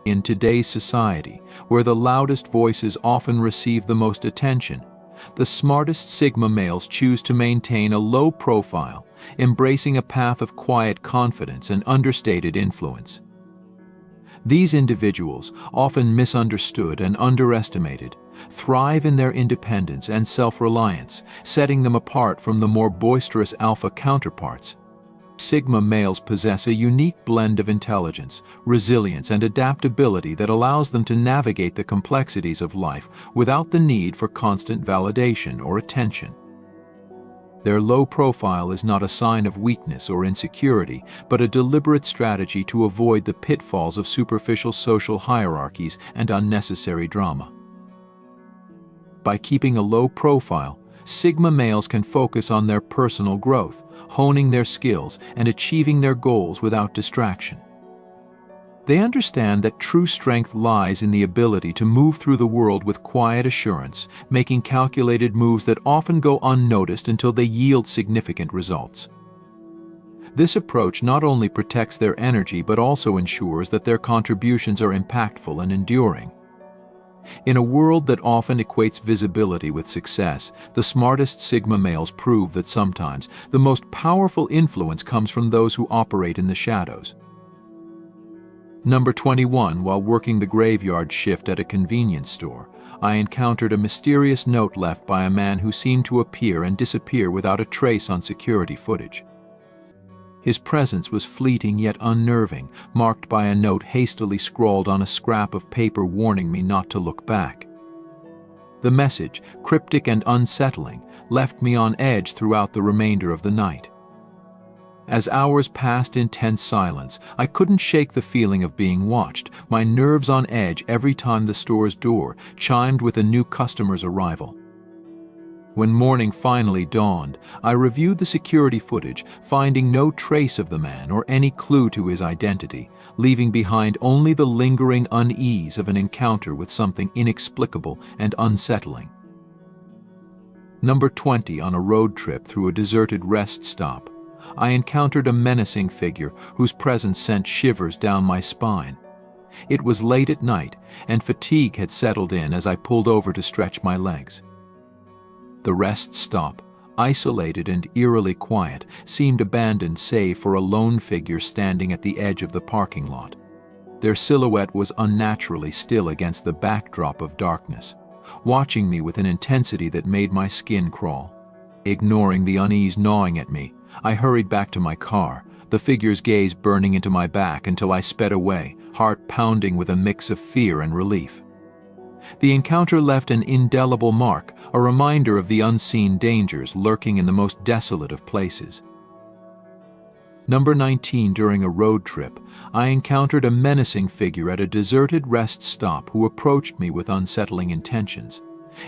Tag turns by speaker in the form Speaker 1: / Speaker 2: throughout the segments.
Speaker 1: In today's society, where the loudest voices often receive the most attention, the smartest Sigma males choose to maintain a low profile, embracing a path of quiet confidence and understated influence. These individuals, often misunderstood and underestimated, thrive in their independence and self-reliance, setting them apart from the more boisterous alpha counterparts. Sigma males possess a unique blend of intelligence, resilience, and adaptability that allows them to navigate the complexities of life without the need for constant validation or attention. Their low profile is not a sign of weakness or insecurity, but a deliberate strategy to avoid the pitfalls of superficial social hierarchies and unnecessary drama. By keeping a low profile, Sigma males can focus on their personal growth, honing their skills, and achieving their goals without distraction. They understand that true strength lies in the ability to move through the world with quiet assurance, making calculated moves that often go unnoticed until they yield significant results. This approach not only protects their energy but also ensures that their contributions are impactful and enduring. In a world that often equates visibility with success, the smartest Sigma males prove that sometimes the most powerful influence comes from those who operate in the shadows. Number 21. While working the graveyard shift at a convenience store, I encountered a mysterious note left by a man who seemed to appear and disappear without a trace on security footage. His presence was fleeting yet unnerving, marked by a note hastily scrawled on a scrap of paper warning me not to look back. The message, cryptic and unsettling, left me on edge throughout the remainder of the night. As hours passed in tense silence, I couldn't shake the feeling of being watched, my nerves on edge every time the store's door chimed with a new customer's arrival. When morning finally dawned, I reviewed the security footage, finding no trace of the man or any clue to his identity, leaving behind only the lingering unease of an encounter with something inexplicable and unsettling. Number 20. On a road trip through a deserted rest stop, I encountered a menacing figure whose presence sent shivers down my spine. It was late at night, and fatigue had settled in as I pulled over to stretch my legs. The rest stop, isolated and eerily quiet, seemed abandoned save for a lone figure standing at the edge of the parking lot. Their silhouette was unnaturally still against the backdrop of darkness, watching me with an intensity that made my skin crawl. Ignoring the unease gnawing at me, I hurried back to my car, the figure's gaze burning into my back until I sped away, heart pounding with a mix of fear and relief. The encounter left an indelible mark, a reminder of the unseen dangers lurking in the most desolate of places. Number 19. During a road trip, I encountered a menacing figure at a deserted rest stop who approached me with unsettling intentions.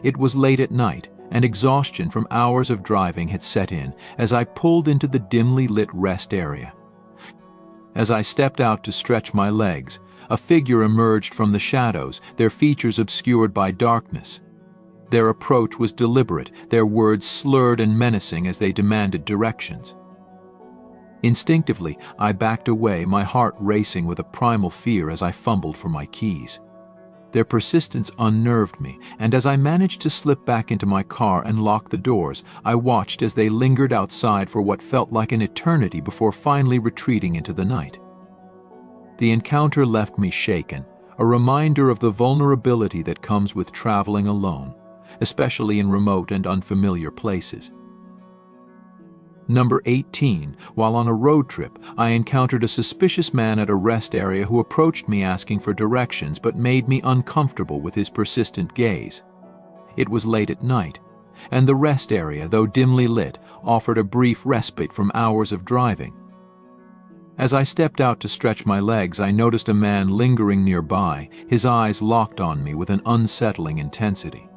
Speaker 1: It was late at night, and exhaustion from hours of driving had set in as I pulled into the dimly lit rest area. As I stepped out to stretch my legs, a figure emerged from the shadows, their features obscured by darkness. Their approach was deliberate, their words slurred and menacing as they demanded directions. Instinctively, I backed away, my heart racing with a primal fear as I fumbled for my keys. Their persistence unnerved me, and as I managed to slip back into my car and lock the doors, I watched as they lingered outside for what felt like an eternity before finally retreating into the night. The encounter left me shaken, a reminder of the vulnerability that comes with traveling alone, especially in remote and unfamiliar places. Number 18. While on a road trip, I encountered a suspicious man at a rest area who approached me asking for directions but made me uncomfortable with his persistent gaze. It was late at night, and the rest area, though dimly lit, offered a brief respite from hours of driving. As I stepped out to stretch my legs, I noticed a man lingering nearby, his eyes locked on me with an unsettling intensity.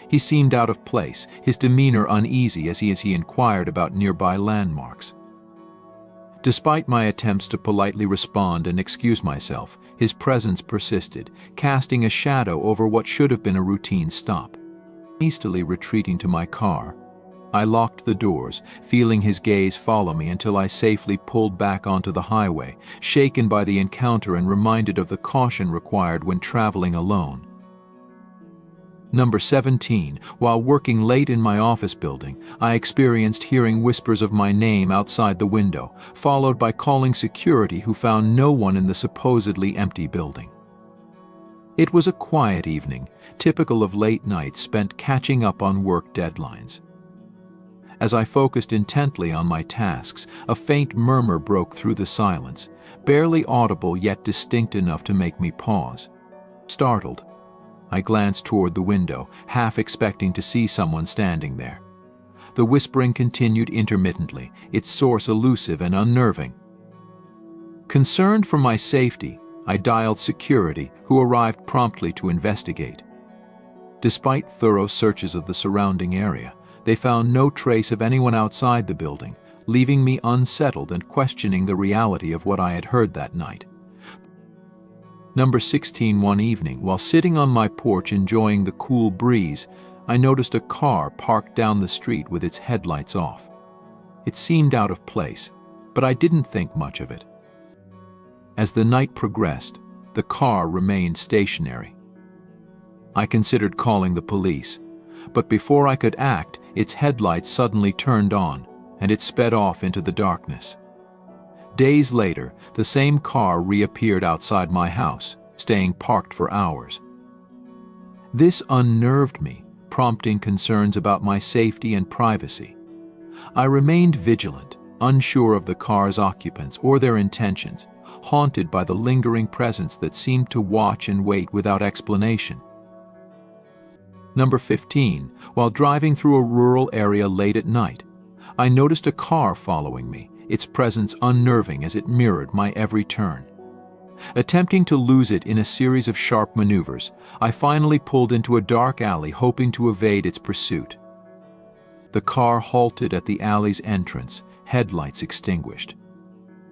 Speaker 1: He seemed out of place, his demeanor uneasy as he inquired about nearby landmarks. Despite my attempts to politely respond and excuse myself, his presence persisted, casting a shadow over what should have been a routine stop. Hastily retreating to my car, I locked the doors, feeling his gaze follow me until I safely pulled back onto the highway, shaken by the encounter and reminded of the caution required when traveling alone. Number 17. While working late in my office building, I experienced hearing whispers of my name outside the window, followed by calling security who found no one in the supposedly empty building. It was a quiet evening, typical of late nights spent catching up on work deadlines. As I focused intently on my tasks, a faint murmur broke through the silence, barely audible yet distinct enough to make me pause. Startled, I glanced toward the window, half expecting to see someone standing there. The whispering continued intermittently, its source elusive and unnerving. Concerned for my safety, I dialed security, who arrived promptly to investigate. Despite thorough searches of the surrounding area, they found no trace of anyone outside the building, leaving me unsettled and questioning the reality of what I had heard that night. Number 16. One evening, while sitting on my porch enjoying the cool breeze, I noticed a car parked down the street with its headlights off. It seemed out of place, but I didn't think much of it. As the night progressed, the car remained stationary. I considered calling the police, but before I could act, its headlights suddenly turned on, and it sped off into the darkness. Days later, the same car reappeared outside my house, staying parked for hours. This unnerved me, prompting concerns about my safety and privacy. I remained vigilant, unsure of the car's occupants or their intentions, haunted by the lingering presence that seemed to watch and wait without explanation. Number 15. While driving through a rural area late at night, I noticed a car following me, its presence unnerving as it mirrored my every turn. Attempting to lose it in a series of sharp maneuvers, I finally pulled into a dark alley hoping to evade its pursuit. The car halted at the alley's entrance, headlights extinguished.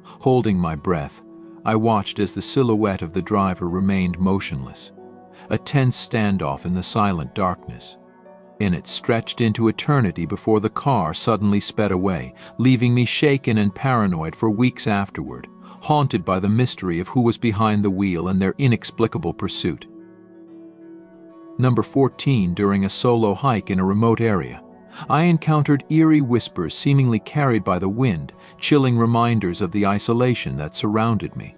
Speaker 1: Holding my breath, I watched as the silhouette of the driver remained motionless, a tense standoff in the silent darkness. It stretched into eternity before the car suddenly sped away, leaving me shaken and paranoid for weeks afterward, haunted by the mystery of who was behind the wheel and their inexplicable pursuit. Number 14. During a solo hike in a remote area, I encountered eerie whispers seemingly carried by the wind, chilling reminders of the isolation that surrounded me.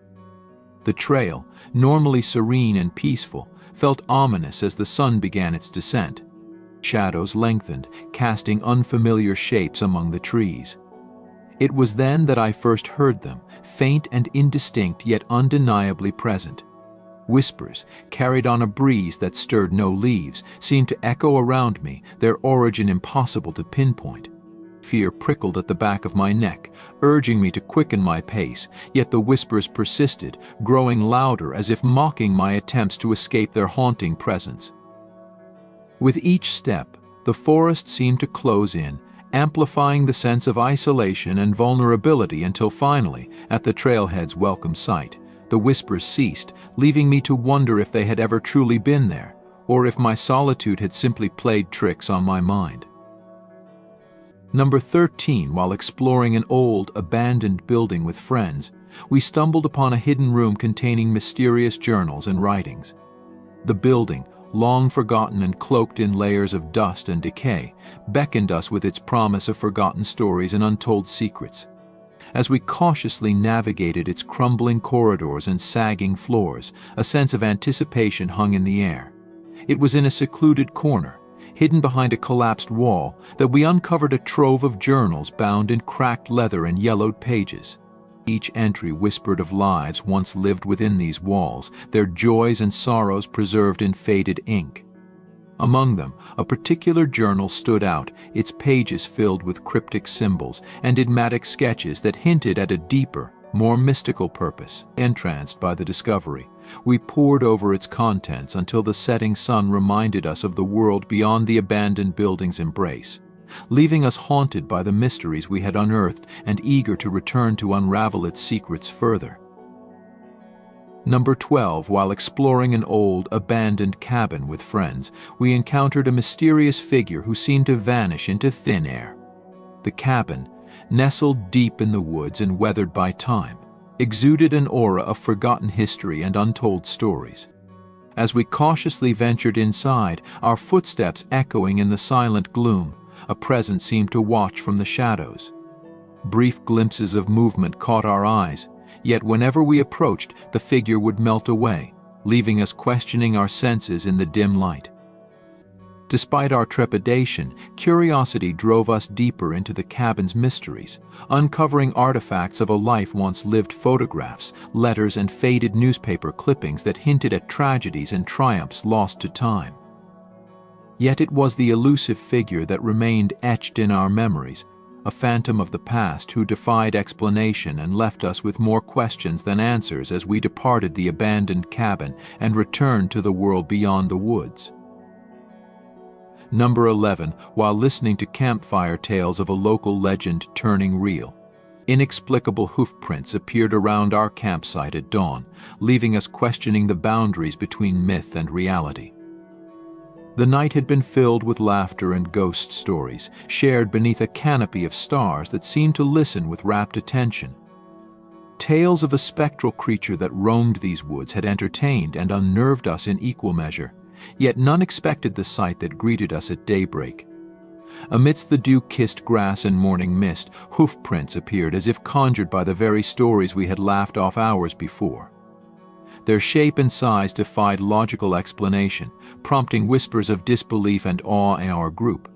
Speaker 1: The trail, normally serene and peaceful, felt ominous as the sun began its descent. Shadows lengthened, casting unfamiliar shapes among the trees. It was then that I first heard them, faint and indistinct yet undeniably present. Whispers, carried on a breeze that stirred no leaves, seemed to echo around me, their origin impossible to pinpoint. Fear prickled at the back of my neck, urging me to quicken my pace, yet the whispers persisted, growing louder as if mocking my attempts to escape their haunting presence. With each step, the forest seemed to close in, amplifying the sense of isolation and vulnerability until finally, at the trailhead's welcome sight, the whispers ceased, leaving me to wonder if they had ever truly been there, or if my solitude had simply played tricks on my mind. Number 13. While exploring an old, abandoned building with friends, we stumbled upon a hidden room containing mysterious journals and writings. The building, long forgotten and cloaked in layers of dust and decay, beckoned us with its promise of forgotten stories and untold secrets. As we cautiously navigated its crumbling corridors and sagging floors, a sense of anticipation hung in the air. It was in a secluded corner, hidden behind a collapsed wall, that we uncovered a trove of journals bound in cracked leather and yellowed pages. Each entry whispered of lives once lived within these walls, their joys and sorrows preserved in faded ink. Among them, a particular journal stood out, its pages filled with cryptic symbols and enigmatic sketches that hinted at a deeper, more mystical purpose. Entranced by the discovery, we pored over its contents until the setting sun reminded us of the world beyond the abandoned building's embrace, leaving us haunted by the mysteries we had unearthed and eager to return to unravel its secrets further. Number 12. While exploring an old, abandoned cabin with friends, we encountered a mysterious figure who seemed to vanish into thin air. The cabin, nestled deep in the woods and weathered by time, exuded an aura of forgotten history and untold stories. As we cautiously ventured inside, our footsteps echoing in the silent gloom, a presence seemed to watch from the shadows. Brief glimpses of movement caught our eyes, yet whenever we approached, the figure would melt away, leaving us questioning our senses in the dim light. Despite our trepidation, curiosity drove us deeper into the cabin's mysteries, uncovering artifacts of a life once lived, photographs, letters, and faded newspaper clippings that hinted at tragedies and triumphs lost to time. Yet it was the elusive figure that remained etched in our memories, a phantom of the past who defied explanation and left us with more questions than answers as we departed the abandoned cabin and returned to the world beyond the woods. Number 11. While listening to campfire tales of a local legend turning real, inexplicable hoofprints appeared around our campsite at dawn, leaving us questioning the boundaries between myth and reality. The night had been filled with laughter and ghost stories, shared beneath a canopy of stars that seemed to listen with rapt attention. Tales of a spectral creature that roamed these woods had entertained and unnerved us in equal measure, yet none expected the sight that greeted us at daybreak. Amidst the dew-kissed grass and morning mist, hoofprints appeared as if conjured by the very stories we had laughed off hours before. Their shape and size defied logical explanation, prompting whispers of disbelief and awe in our group.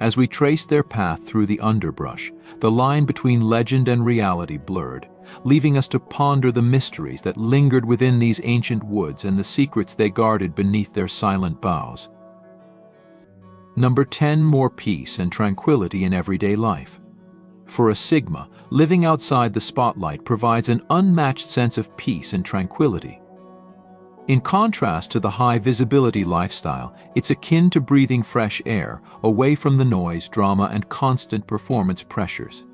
Speaker 1: As we traced their path through the underbrush, the line between legend and reality blurred, leaving us to ponder the mysteries that lingered within these ancient woods and the secrets they guarded beneath their silent boughs. Number 10. More peace and tranquility in everyday life. For a Sigma, living outside the spotlight provides an unmatched sense of peace and tranquility. In contrast to the high-visibility lifestyle, it's akin to breathing fresh air, away from the noise, drama, and constant performance pressures.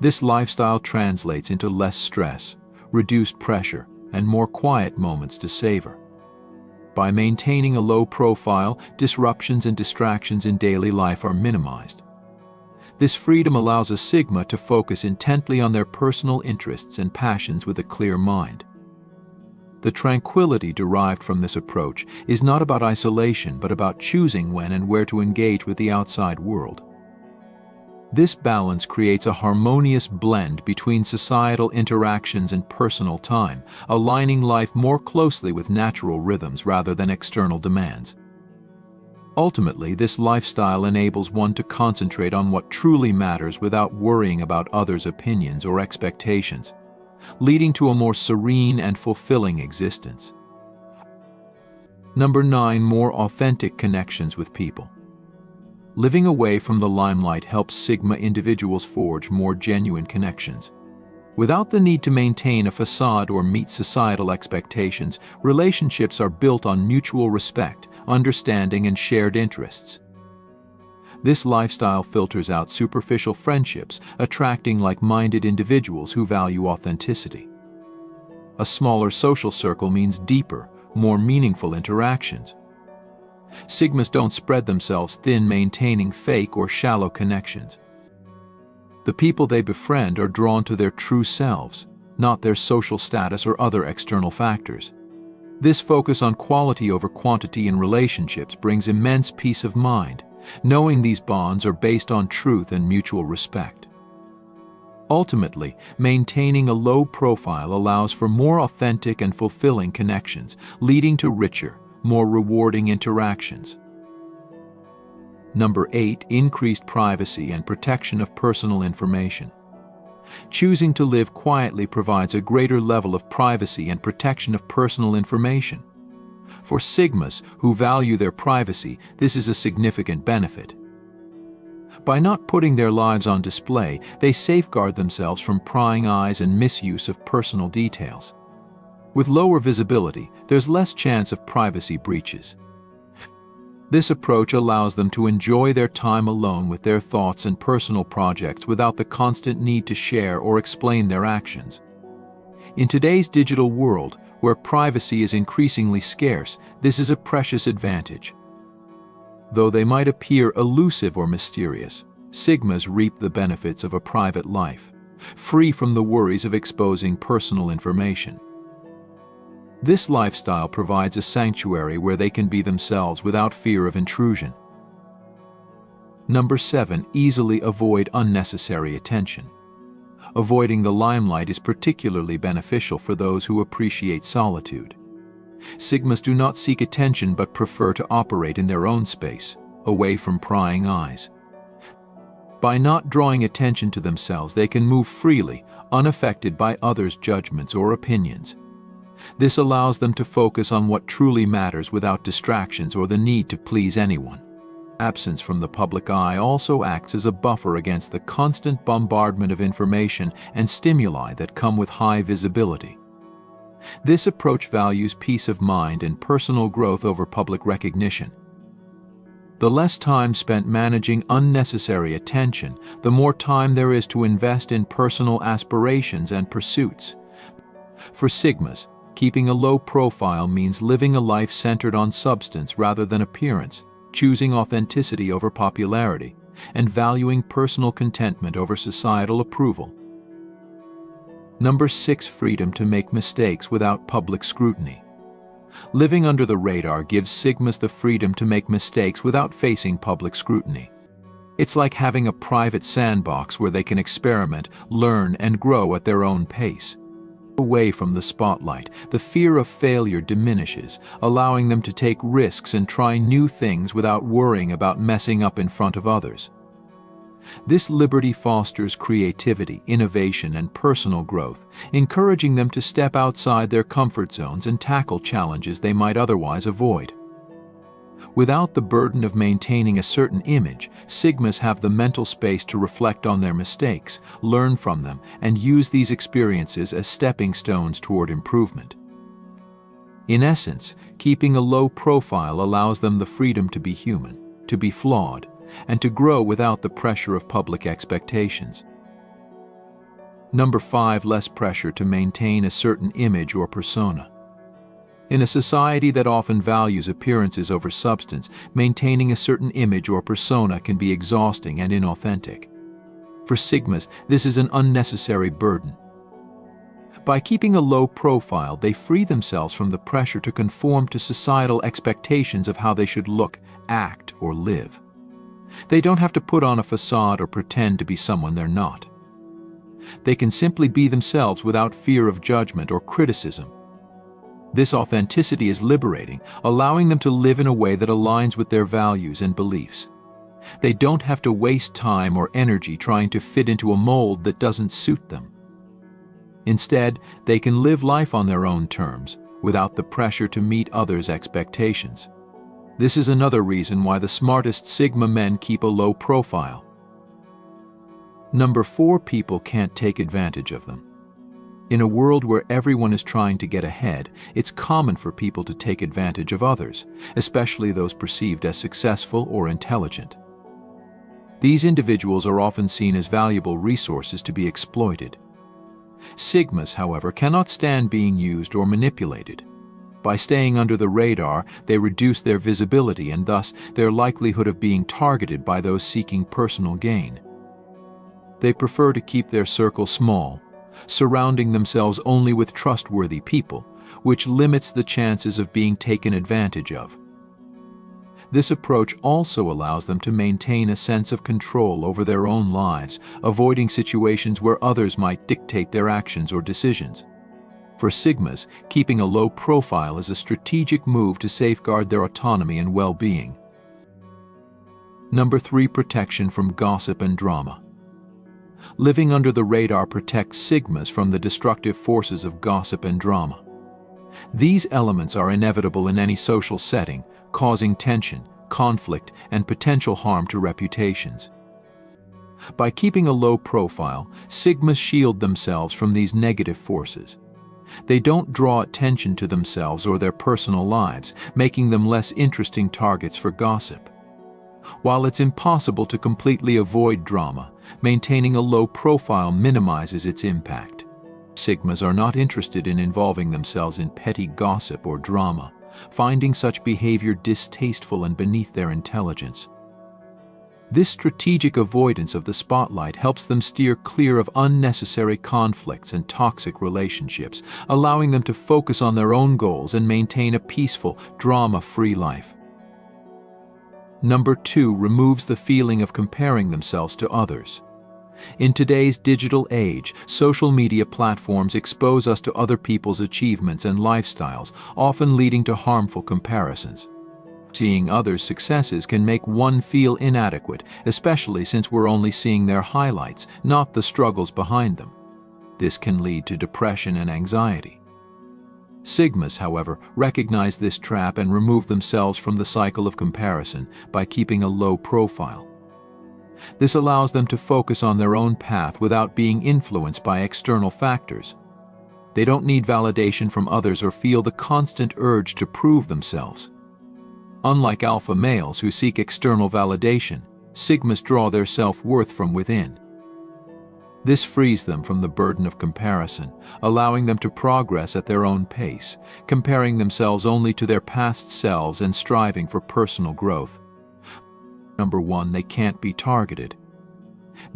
Speaker 1: This lifestyle translates into less stress, reduced pressure, and more quiet moments to savor. By maintaining a low profile, disruptions and distractions in daily life are minimized. This freedom allows a Sigma to focus intently on their personal interests and passions with a clear mind. The tranquility derived from this approach is not about isolation, but about choosing when and where to engage with the outside world. This balance creates a harmonious blend between societal interactions and personal time, aligning life more closely with natural rhythms rather than external demands. Ultimately, this lifestyle enables one to concentrate on what truly matters without worrying about others' opinions or expectations, leading to a more serene and fulfilling existence. Number 9. More authentic connections with people. Living away from the limelight helps Sigma individuals forge more genuine connections. Without the need to maintain a facade or meet societal expectations, relationships are built on mutual respect, understanding, and shared interests. This lifestyle filters out superficial friendships, attracting like-minded individuals who value authenticity. A smaller social circle means deeper, more meaningful interactions. Sigmas don't spread themselves thin, maintaining fake or shallow connections. The people they befriend are drawn to their true selves, not their social status or other external factors. This focus on quality over quantity in relationships brings immense peace of mind, knowing these bonds are based on truth and mutual respect. Ultimately, maintaining a low profile allows for more authentic and fulfilling connections, leading to richer, more rewarding interactions. Number 8. Increased privacy and protection of personal information. Choosing to live quietly provides a greater level of privacy and protection of personal information. For Sigmas who value their privacy, this is a significant benefit. By not putting their lives on display, they safeguard themselves from prying eyes and misuse of personal details. With lower visibility, there's less chance of privacy breaches. This approach allows them to enjoy their time alone with their thoughts and personal projects without the constant need to share or explain their actions. In today's digital world, where privacy is increasingly scarce, this is a precious advantage. Though they might appear elusive or mysterious, Sigmas reap the benefits of a private life, free from the worries of exposing personal information. This lifestyle provides a sanctuary where they can be themselves without fear of intrusion. Number 7. Easily avoid unnecessary attention. Avoiding the limelight is particularly beneficial for those who appreciate solitude. Sigmas do not seek attention but prefer to operate in their own space, away from prying eyes. By not drawing attention to themselves, they can move freely, unaffected by others' judgments or opinions. This allows them to focus on what truly matters without distractions or the need to please anyone. Absence from the public eye also acts as a buffer against the constant bombardment of information and stimuli that come with high visibility. This approach values peace of mind and personal growth over public recognition. The less time spent managing unnecessary attention, the more time there is to invest in personal aspirations and pursuits. For Sigmas, keeping a low profile means living a life centered on substance rather than appearance, choosing authenticity over popularity, and valuing personal contentment over societal approval. Number 6. Freedom to make mistakes without public scrutiny. Living under the radar gives Sigmas the freedom to make mistakes without facing public scrutiny. It's like having a private sandbox where they can experiment, learn, and grow at their own pace. Away from the spotlight, the fear of failure diminishes, allowing them to take risks and try new things without worrying about messing up in front of others. This liberty fosters creativity, innovation, and personal growth, encouraging them to step outside their comfort zones and tackle challenges they might otherwise avoid. Without the burden of maintaining a certain image, Sigmas have the mental space to reflect on their mistakes, learn from them, and use these experiences as stepping stones toward improvement. In essence, keeping a low profile allows them the freedom to be human, to be flawed, and to grow without the pressure of public expectations. Number 5. Less pressure to maintain a certain image or persona. In a society that often values appearances over substance, maintaining a certain image or persona can be exhausting and inauthentic. For Sigmas, this is an unnecessary burden. By keeping a low profile, they free themselves from the pressure to conform to societal expectations of how they should look, act, or live. They don't have to put on a facade or pretend to be someone they're not. They can simply be themselves without fear of judgment or criticism. This authenticity is liberating, allowing them to live in a way that aligns with their values and beliefs. They don't have to waste time or energy trying to fit into a mold that doesn't suit them. Instead, they can live life on their own terms, without the pressure to meet others' expectations. This is another reason why the smartest Sigma men keep a low profile. Number 4. People can't take advantage of them. In a world where everyone is trying to get ahead, it's common for people to take advantage of others, especially those perceived as successful or intelligent. These individuals are often seen as valuable resources to be exploited. Sigmas, however, cannot stand being used or manipulated. By staying under the radar, they reduce their visibility and thus their likelihood of being targeted by those seeking personal gain. They prefer to keep their circle small, surrounding themselves only with trustworthy people, which limits the chances of being taken advantage of. This approach also allows them to maintain a sense of control over their own lives, avoiding situations where others might dictate their actions or decisions. For Sigmas, keeping a low profile is a strategic move to safeguard their autonomy and well-being. Number 3. Protection from gossip and drama. Living under the radar protects Sigmas from the destructive forces of gossip and drama. These elements are inevitable in any social setting, causing tension, conflict, and potential harm to reputations. By keeping a low profile, Sigmas shield themselves from these negative forces. They don't draw attention to themselves or their personal lives, making them less interesting targets for gossip. While it's impossible to completely avoid drama, maintaining a low profile minimizes its impact. Sigmas are not interested in involving themselves in petty gossip or drama, finding such behavior distasteful and beneath their intelligence. This strategic avoidance of the spotlight helps them steer clear of unnecessary conflicts and toxic relationships, allowing them to focus on their own goals and maintain a peaceful, drama-free life. Number 2, removes the feeling of comparing themselves to others. In today's digital age, social media platforms expose us to other people's achievements and lifestyles, often leading to harmful comparisons. Seeing others' successes can make one feel inadequate, especially since we're only seeing their highlights, not the struggles behind them. This can lead to depression and anxiety. Sigmas, however, recognize this trap and remove themselves from the cycle of comparison by keeping a low profile. This allows them to focus on their own path without being influenced by external factors. They don't need validation from others or feel the constant urge to prove themselves. Unlike alpha males who seek external validation, Sigmas draw their self-worth from within. This frees them from the burden of comparison, allowing them to progress at their own pace, comparing themselves only to their past selves and striving for personal growth. Number 1, they can't be targeted.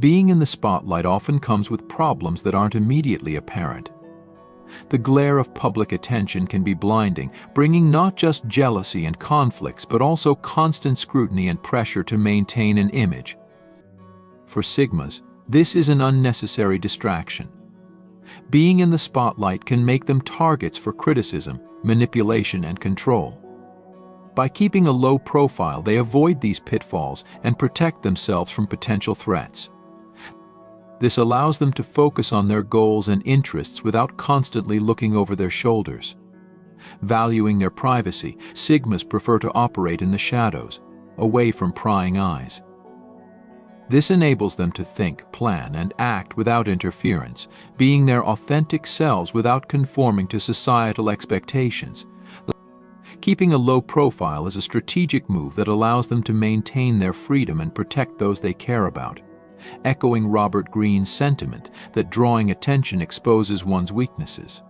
Speaker 1: Being in the spotlight often comes with problems that aren't immediately apparent. The glare of public attention can be blinding, bringing not just jealousy and conflicts, but also constant scrutiny and pressure to maintain an image. For Sigmas, this is an unnecessary distraction. Being in the spotlight can make them targets for criticism, manipulation, and control. By keeping a low profile, they avoid these pitfalls and protect themselves from potential threats. This allows them to focus on their goals and interests without constantly looking over their shoulders. Valuing their privacy, Sigmas prefer to operate in the shadows, away from prying eyes. This enables them to think, plan, and act without interference, being their authentic selves without conforming to societal expectations. Keeping a low profile is a strategic move that allows them to maintain their freedom and protect those they care about, echoing Robert Greene's sentiment that drawing attention exposes one's weaknesses.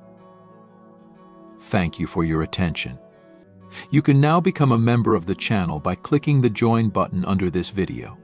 Speaker 1: Thank you for your attention. You can now become a member of the channel by clicking the Join button under this video.